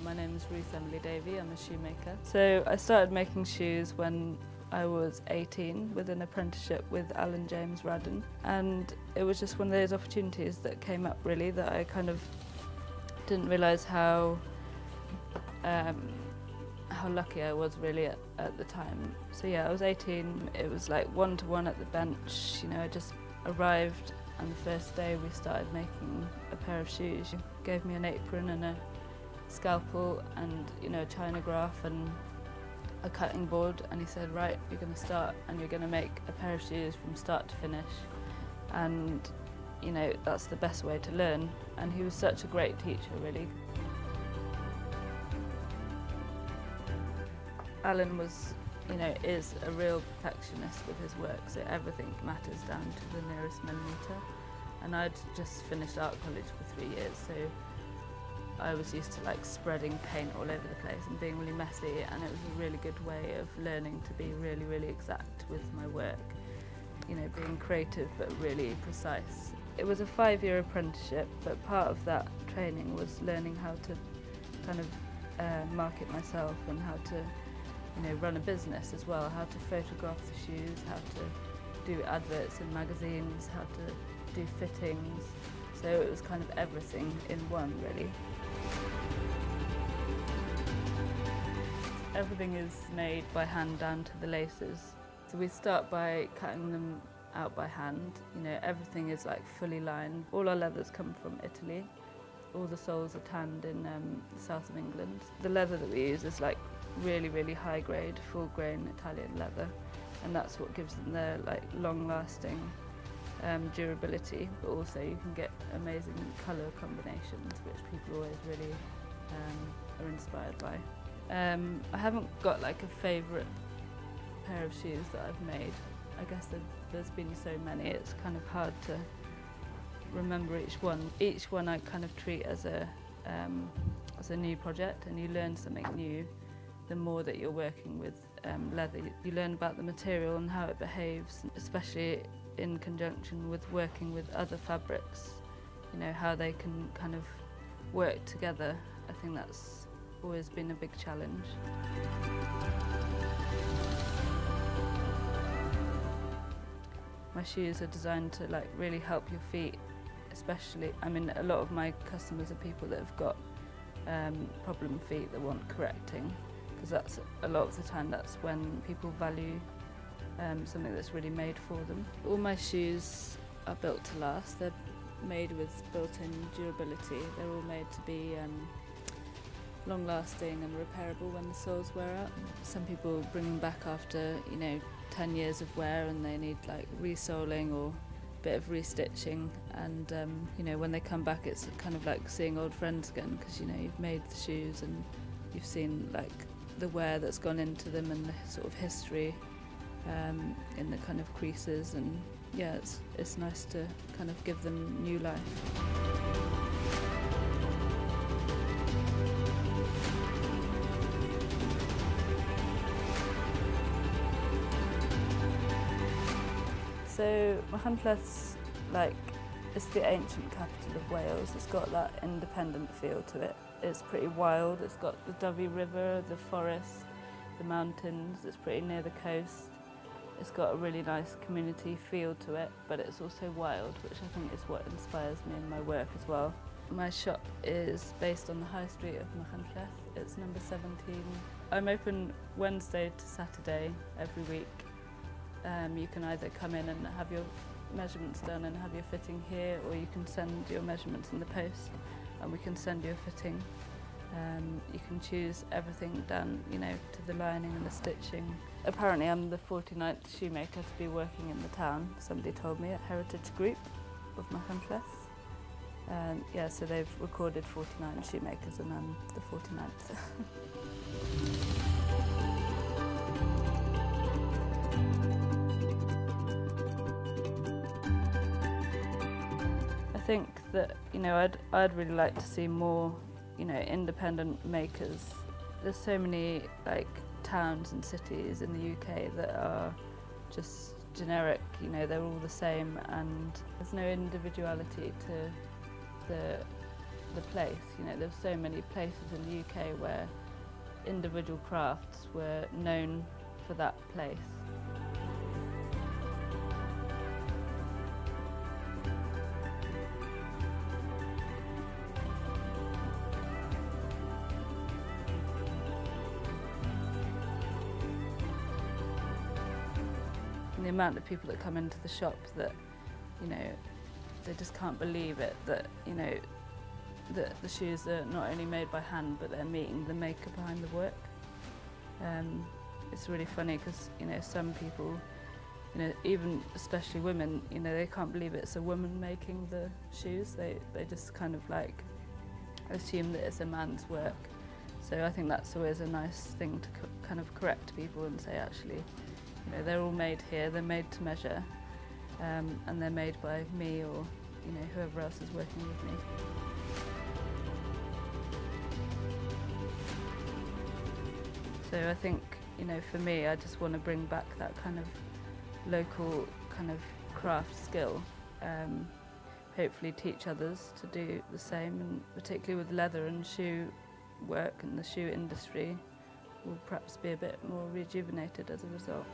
My name is Ruth Davey, I'm a shoemaker. So I started making shoes when I was 18 with an apprenticeship with Alan James Radden, and it was just one of those opportunities that came up really that I kind of didn't realise how lucky I was really at the time. So yeah, I was 18, it was like one-to-one at the bench, you know, I just arrived and the first day we started making a pair of shoes. He gave me an apron and a scalpel and, you know, a china graph and a cutting board, and he said, right, you're going to start and you're going to make a pair of shoes from start to finish, and you know, that's the best way to learn. And he was such a great teacher really. Alan was, you know, is a real perfectionist with his work, so everything matters down to the nearest millimetre. And I'd just finished art college for 3 years, so I was used to like spreading paint all over the place and being really messy, and it was a really good way of learning to be really, really exact with my work. You know, being creative but really precise. It was a 5-year apprenticeship, but part of that training was learning how to kind of market myself and how to, you know, run a business as well, how to photograph the shoes, how to do adverts in magazines, how to do fittings. So it was kind of everything in one really. Everything is made by hand down to the laces. So we start by cutting them out by hand. You know, everything is like fully lined. All our leathers come from Italy. All the soles are tanned in the south of England. The leather that we use is like really, really high grade, full grain Italian leather, and that's what gives them their like long lasting durability, but also you can get amazing colour combinations which people always really are inspired by. I haven't got like a favourite pair of shoes that I've made. I guess there's been so many, it's kind of hard to remember each one. Each one I kind of treat as a new project, and you learn something new the more that you're working with leather. You learn about the material and how it behaves, especially in conjunction with working with other fabrics, you know, how they can kind of work together. I think that's always been a big challenge. My shoes are designed to like really help your feet, especially, I mean, a lot of my customers are people that have got problem feet that want correcting, because that's a lot of the time that's when people value something that's really made for them. All my shoes are built to last. They're made with built-in durability. They're all made to be long-lasting and repairable when the soles wear out. Some people bring them back after, you know, 10 years of wear, and they need like resoling or a bit of restitching, and you know, when they come back it's kind of like seeing old friends again, because you know, you've made the shoes and you've seen like the wear that's gone into them and the sort of history in the kind of creases, and yeah, it's nice to kind of give them new life. So Machynlleth's like, it's the ancient capital of Wales. It's got that independent feel to it. It's pretty wild. It's got the Davey River, the forest, the mountains. It's pretty near the coast. It's got a really nice community feel to it, but it's also wild, which I think is what inspires me in my work as well. My shop is based on the high street of Machynlleth. It's number 17. I'm open Wednesday to Saturday every week. You can either come in and have your measurements done and have your fitting here, or you can send your measurements in the post and we can send you a fitting. You can choose everything down, you know, to the lining and the stitching. Apparently I'm the 49th shoemaker to be working in the town, somebody told me, at Heritage Group of Machynlleth. Yeah, so they've recorded 49 shoemakers and I'm the 49th. I think that, you know, I'd really like to see more, you know, independent makers. There's so many like towns and cities in the UK that are just generic, you know, they're all the same, and there's no individuality to the the place. You know, there's so many places in the UK where individual crafts were known for that place. And the amount of people that come into the shop that, you know, they just can't believe it, that, you know, that the shoes are not only made by hand, but they're meeting the maker behind the work. It's really funny because, you know, some people, you know, even especially women, you know, they can't believe it's a woman making the shoes. They just kind of like assume that it's a man's work. So I think that's always a nice thing to kind of correct people and say, actually, you know, they're all made here, they're made to measure, and they're made by me or, you know, whoever else is working with me. So I think, you know, for me, I just want to bring back that kind of local kind of craft skill. Hopefully teach others to do the same, and particularly with leather and shoe work and the shoe industry will perhaps be a bit more rejuvenated as a result.